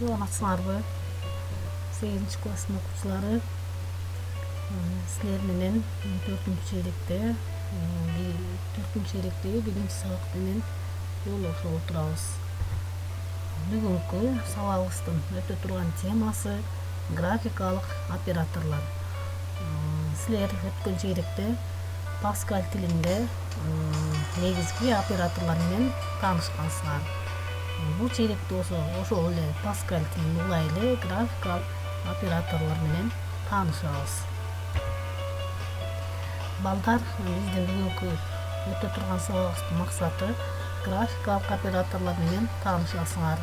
саламатсыңарбы 8 класстын окуучулары? Силер менен 4-чейлекте 1-чи сабак менен жолугушуп отурабыз. Бүгүнкү сабагыбыздын өтө турган темасы графикалык операторлор. Силер өткөн чейлекте Pascal тилинде негизги операторлор менен таанышкансыңар. Бул чейлекте ошол эле Pascal тилин улай эле графикалык операторлор менен таанышабыз. Балдар, биздин бүгүнкү өтө турган сабагыбыздын максаты графикалык операторлор менен таанышасыңар.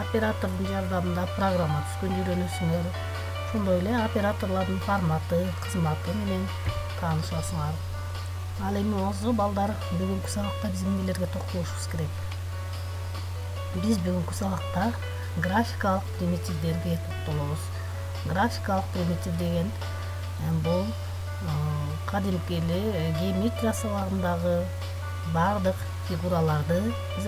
Оператордун жардамында программа түзгөн үйрөнөсүңөр. Ошондой эле операторлордун форматы, кызматы менен таанышасыңар. Ал эми болсо балдар, бүгүнкү сабакта биз эмнелерге токтолушубуз керек? Биз бүгүнкү сабакта графикалык примитивдерге токтолобуз. Графикалык примитив деген бул кадимки эле геометрия сабагындагы бардык фигураларды биз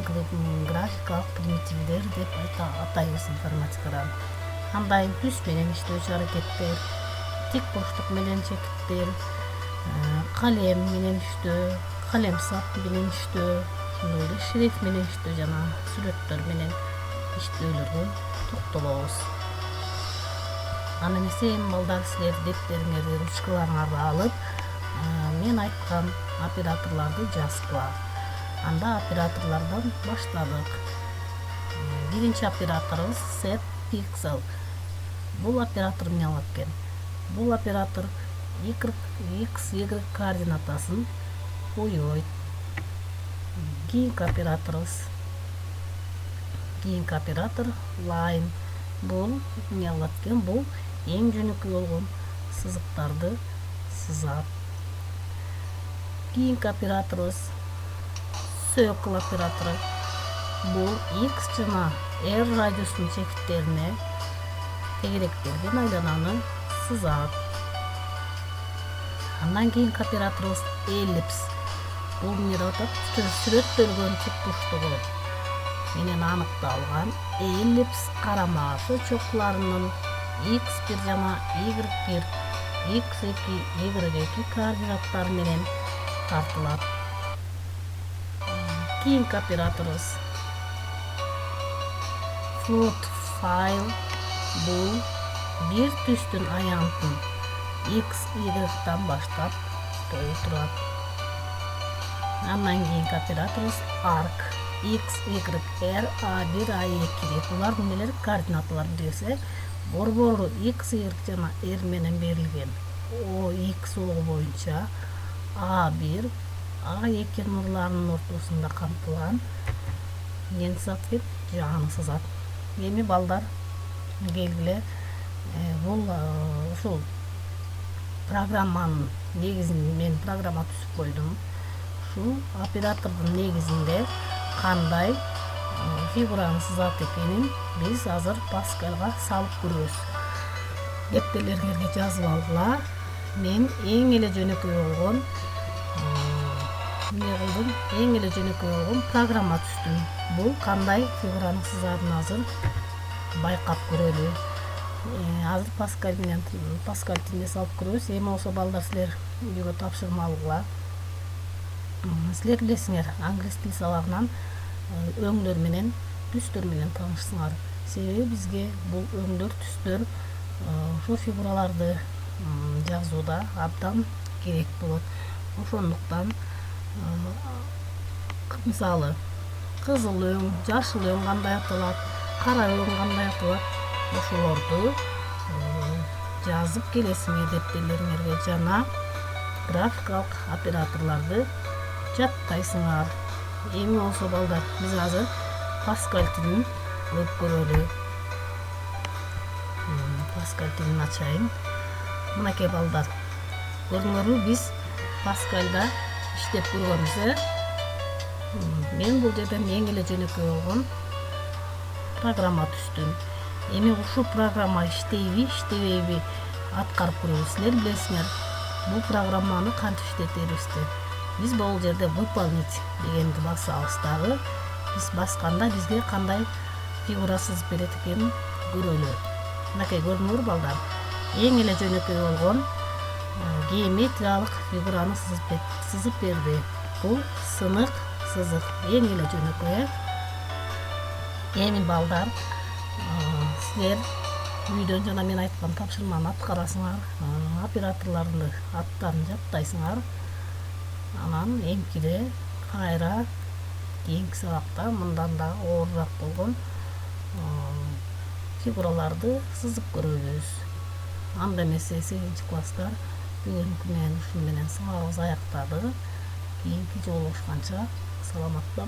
графикалык примитивдер деп атайбыз информатикада. Андай түс менен иштөөчү аракеттер, тик бурчтук менен чекиттер, калем менен иштөө, калем сап менен иштөө, ошондой эле шрифт менен иштөө жана сүрөттөр менен иштөөлөргө токтолобуз. Аны эмесе эми балдар, силер дептериңерди, ручкаларыңарды алып, мен айткан операторлорду жазгыла. Анда операторлордон баштадык. Биринчи операторубуз set pixel. Бул оператор эмне алат экен? Бул оператор x, y координатасын коёйт. Кийинки оператор line. Бул эмне алат экен? Бул эң жөнөкөй болгон сызыктарды сызат. Кийинки операторубуз circle оператору. Бул x жана r радиустун чекиттерине тегеректелген айлананы сызат. Андан кийинки операторубуз ellipse. Бул эмне деп атат? Сүрөттөлгөн тик бурчтугу менен аныкталган ellipse карама-каршы чокуларынын x1 жана y1, x2, y2 координаттары менен тартылат. Кийинки операторубуз float file. Бул бир түстүн аянтын x, y-тан баштап толтурат. Андан кийинки операторубуз arc. X, Y, R, A1, A2. Булардын эмнелери координаталар десе, борбору X, Y жана R менен берилген. O, X олугу боюнча A1, A2 нурларынын ортосунда камтылган эмнени сызат экен? Жааны сызат. Эми балдар, келгиле, бул ушул программанын негизин мен программа түзүп койдум. Ушул оператордун негизинде кандай фигураны сызат экенин биз азыр Pascalга салып көрөбүз. Дептерлерге жазып алгыла. Мен эң эле жөнөкөй болгон программа түздүм. Бул кандай фигураны сызарын азыр байкап көрөлү. Азыр Pascal тилинде салып көрөбүз. Эми болсо балдар, силер үйгө тапшырма алгыла. Силер билесиңер, англис тил сабагынан өңдөр менен, түстөр менен таанышсыңар. Себеби бизге бул өңдөр, түстөр ошол фигураларды жазууда абдан керек болот. Ошондуктан мисалы кызыл өң, жашыл өң кандай аталат, кара өң кандай аталат, ошолорду жазып келесиңер дептерлериңерге жана графикалык операторлорду жаттайсыңар. Эми болсо балдар, биз азыр Pascal тилин көрүп көрөлү. Pascal тилин ачайын. Мынакей балдар, көрдүңөрбү, биз Pascalда иштеп көргөнбүз. Мен бул жерден эң эле жөнөкөй болгон программа түздүм. Эми ушул программа иштейби, иштебейби аткарып көрөбүз. Силер билесиңер, бул программаны кантип иштетебизди? Биз бул жерде выполнить дегенди басабыз дагы. Биз басканда бизге кандай фигура сызып берет экенин көрөлү. Мынакей көрдүңөрбү балдар? Эң эле жөнөкөй болгон геометриялык фигураны сызып берди. Бул сынык сызык. Эң эле жөнөкөй. Эми балдар, силер үйдөн жана мен айткан тапшырманы аткарасыңар, операторлордун аттарын жаттайсыңар. Анан эмкиде кайра кийинки сабакта мындан да оорураак болгон фигураларды сызып көрөбүз. Анда эмесе 8 класстар бүгүнкү менен ушуну менен сабагыбыз аяктады. Кийинки жолугушканча саламатта